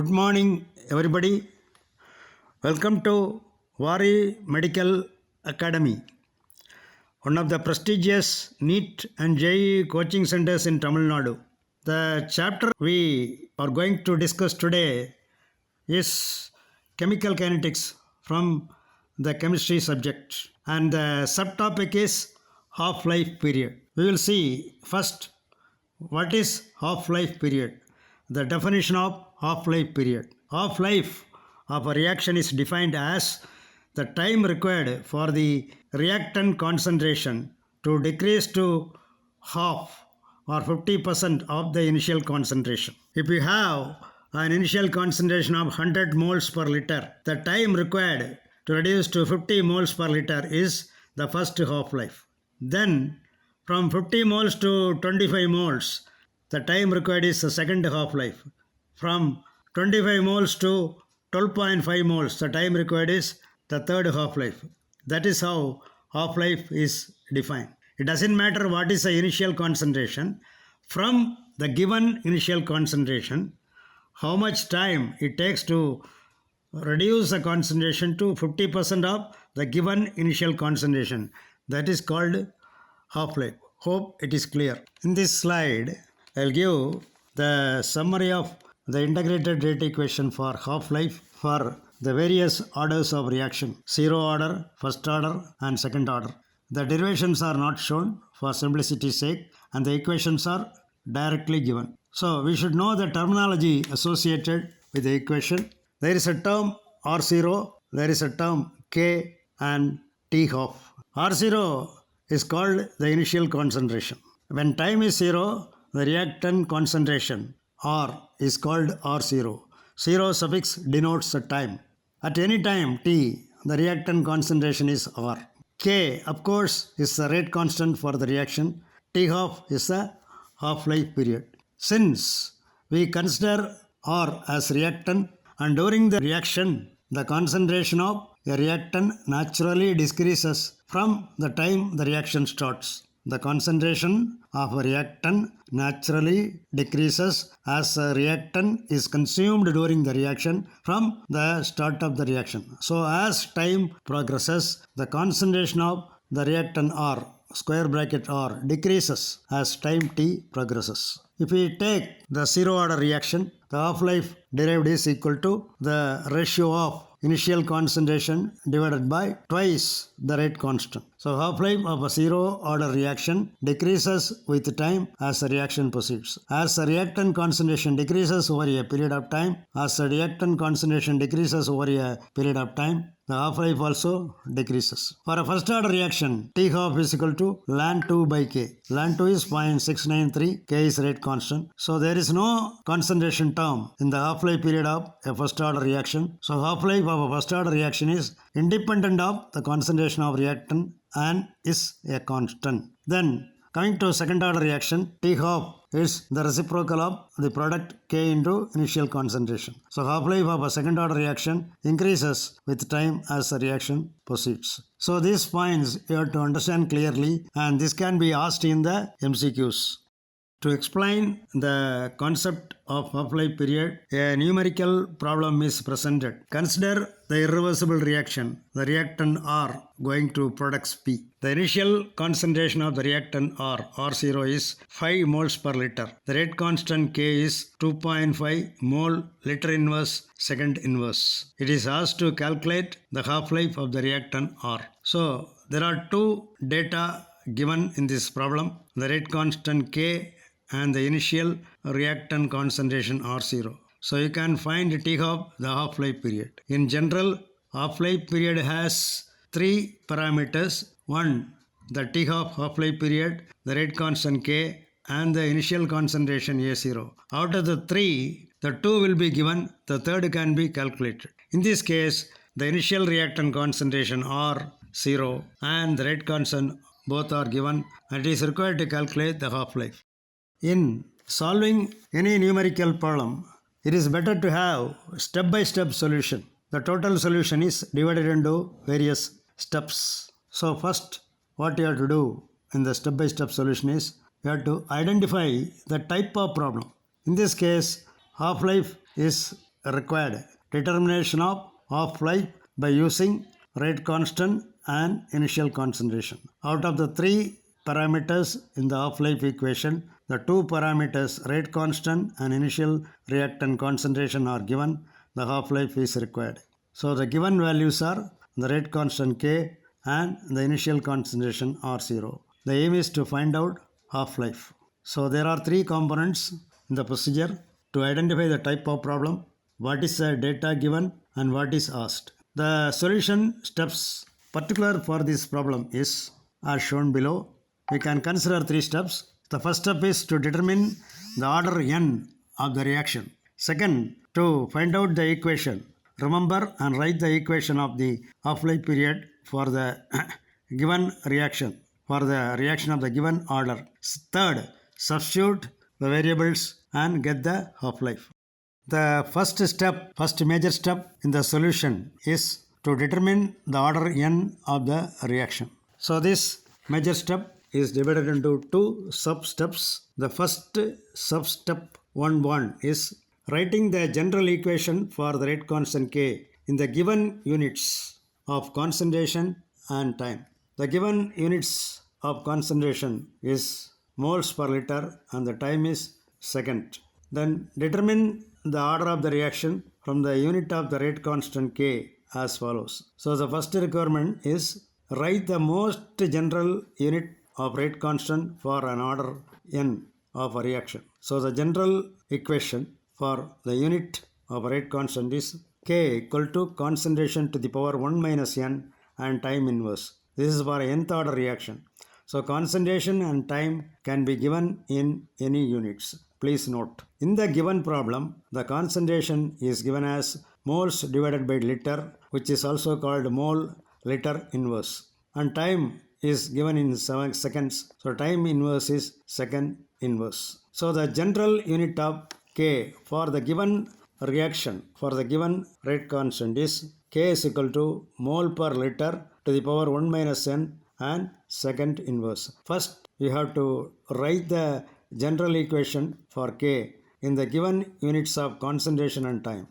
Good morning, everybody. Welcome to Vari Medical Academy, one of the prestigious NEET and JEE coaching centers in Tamil Nadu. The chapter we are going to discuss today is Chemical Kinetics from the chemistry subject, and the subtopic is half-life period. We will see first what is half-life period, the definition of half-life period. Half-life of a reaction is defined as the time required for the reactant concentration to decrease to half or 50% of the initial concentration. If you have an initial concentration of 100 moles per liter, the time required to reduce to 50 moles per liter is the first half-life. Then from 50 moles to 25 moles, the time required is the second half-life. From 25 moles to 12.5 moles, the time required is the third half-life. That is how half-life is defined. It doesn't matter what is the initial concentration. From the given initial concentration, how much time it takes to reduce the concentration to 50% of the given initial concentration. That is called half-life. Hope it is clear. In this slide, I'll give the summary of the integrated rate equation for half-life for the various orders of reaction: zero order, first order, and second order. The derivations are not shown for simplicity's sake, and the equations are directly given. So we should know the terminology associated with the equation. There is a term R0, there is a term K and T half. R0 is called the initial concentration. When time is zero, the reactant concentration R is called R0. Zero suffix denotes the time. At any time T, the reactant concentration is R. K, of course, is the rate constant for the reaction. T half is the half-life period. Since we consider R as reactant, and during the reaction, the concentration of a reactant naturally decreases from the time the reaction starts. The concentration of a reactant naturally decreases as a reactant is consumed during the reaction from the start of the reaction. So as time progresses, the concentration of the reactant R, square bracket R, decreases as time T progresses. If we take the zero order reaction, the half-life derived is equal to the ratio of initial concentration divided by twice the rate constant. So half-life of a zero order reaction decreases with time as the reaction proceeds. As the reactant concentration decreases over a period of time, the half-life also decreases. For a first order reaction, T half is equal to ln 2 by K. Ln 2 is 0.693, K is rate constant. So there is no concentration term in the half-life period of a first order reaction. So half-life of a first order reaction is independent of the concentration of reactant and is a constant. Then coming to second order reaction, T half is the reciprocal of the product K into initial concentration. So half-life of a second order reaction increases with time as the reaction proceeds. So these points you have to understand clearly, and this can be asked in the MCQs. To explain the concept of half-life period, a numerical problem is presented. Consider the irreversible reaction, the reactant R going to products P. The initial concentration of the reactant R0 is 5 moles per liter. The rate constant K is 2.5 mole liter inverse second inverse. It is asked to calculate the half-life of the reactant R. So there are two data given in this problem: the rate constant K and the initial reactant concentration R0. So you can find T half, the half-life period. In general, half-life period has three parameters. One, the T half-life period, the rate constant K, and the initial concentration A0. Out of the three, the two will be given, the third can be calculated. In this case, the initial reactant concentration R0 and the rate constant both are given, and it is required to calculate the half-life. In solving any numerical problem, it is better to have step-by-step solution. The total solution is divided into various steps. So first, what you have to do in the step-by-step solution is you have to identify the type of problem. In this case, half-life is required determination of half-life by using rate constant and initial concentration. Out of the three parameters in the half-life equation, the two parameters rate constant and initial reactant concentration are given, the half-life is required. So the given values are the rate constant K and the initial concentration R0. The aim is to find out half-life. So there are three components in the procedure to identify the type of problem, what is the data given and what is asked. The solution steps particular for this problem is as shown below. We can consider three steps. The first step is to determine the order n of the reaction. Second, to find out the equation. Remember and write the equation of the half-life period for the given reaction, for the reaction of the given order. Third, substitute the variables and get the half-life. The first major step in the solution is to determine the order n of the reaction. So this major step is divided into two sub-steps. The first sub-step 1.1 is writing the general equation for the rate constant K in the given units of concentration and time. The given units of concentration is moles per liter and the time is second. Then determine the order of the reaction from the unit of the rate constant K as follows. So the first requirement is write the most general unit of rate constant for an order n of a reaction. So the general equation for the unit of rate constant is K equal to concentration to the power 1 minus n and time inverse. This is for nth order reaction. So concentration and time can be given in any units. Please note, in the given problem, the concentration is given as moles divided by liter, which is also called mole liter inverse. And time is given in seconds. So time inverse is second inverse. So the general unit of K for the given reaction, for the given rate constant is K is equal to mole per liter to the power 1 minus n and second inverse. First, we have to write the general equation for K in the given units of concentration and time.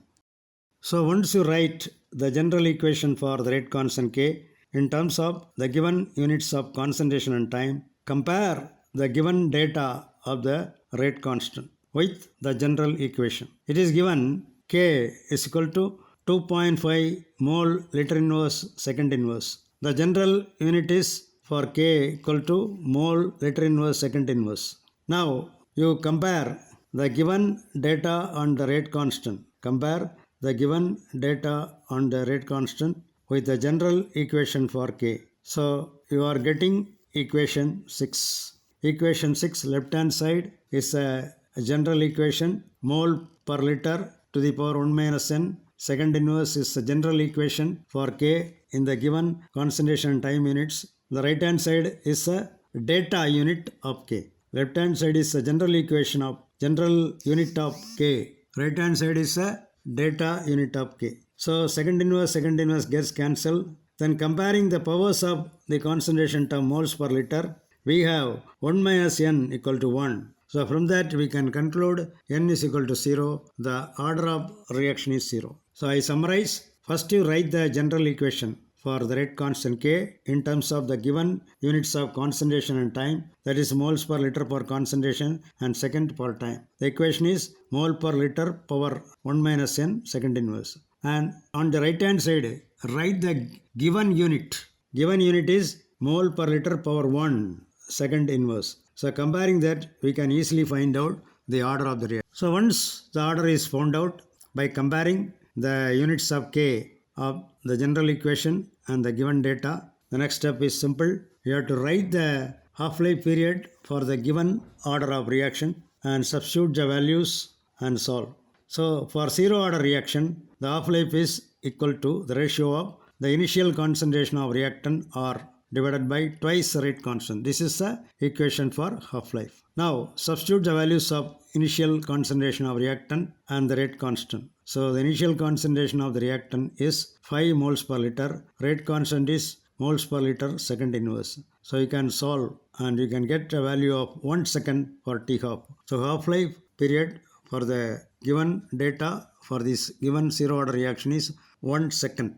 So once you write the general equation for the rate constant K in terms of the given units of concentration and time, compare the given data of the rate constant with the general equation. It is given K is equal to 2.5 mole liter inverse second inverse. The general unit is for K equal to mole liter inverse second inverse. Now you compare the given data on the rate constant. Compare the given data on the rate constant with the general equation for K. So you are getting equation 6. Equation 6 left hand side is a general equation, mole per liter to the power 1 minus n. Second inverse is the general equation for K in the given concentration and time units. The right hand side is a data unit of K. Left hand side is a general equation of general unit of K. Right hand side is a data unit of K. So second inverse gets cancelled. Then comparing the powers of the concentration term moles per liter, we have 1 minus n equal to 1. So from that we can conclude n is equal to 0. The order of reaction is 0. So I summarize. First you write the general equation for the rate constant K in terms of the given units of concentration and time, that is moles per liter per concentration and second per time. The equation is mole per liter power 1 minus n second inverse. And on the right hand side, write the given unit. Given unit is mole per liter power 1 second inverse. So comparing that, we can easily find out the order of the reaction. So once the order is found out by comparing the units of K of the general equation and the given data, the next step is simple. You have to write the half-life period for the given order of reaction and substitute the values and solve. So for zero order reaction, the half-life is equal to the ratio of the initial concentration of reactant R divided by twice the rate constant. This is the equation for half-life. Now substitute the values of initial concentration of reactant and the rate constant. So the initial concentration of the reactant is 5 moles per liter. Rate constant is moles per liter second inverse. So you can solve and you can get a value of 1 second for T half. So half-life period for the given data for this given zero order reaction is 1 second.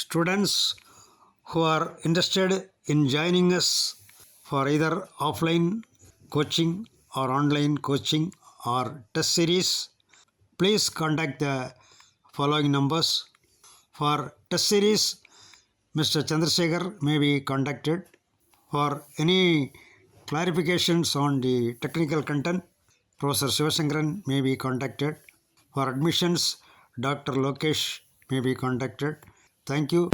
Students who are interested in joining us for either offline coaching or online coaching or test series, please contact the following numbers. For test series, Mr. Chandrasekhar may be contacted. For any clarifications on the technical content, Professor Shivashankaran may be contacted. For admissions, Dr. Lokesh may be contacted. Thank you.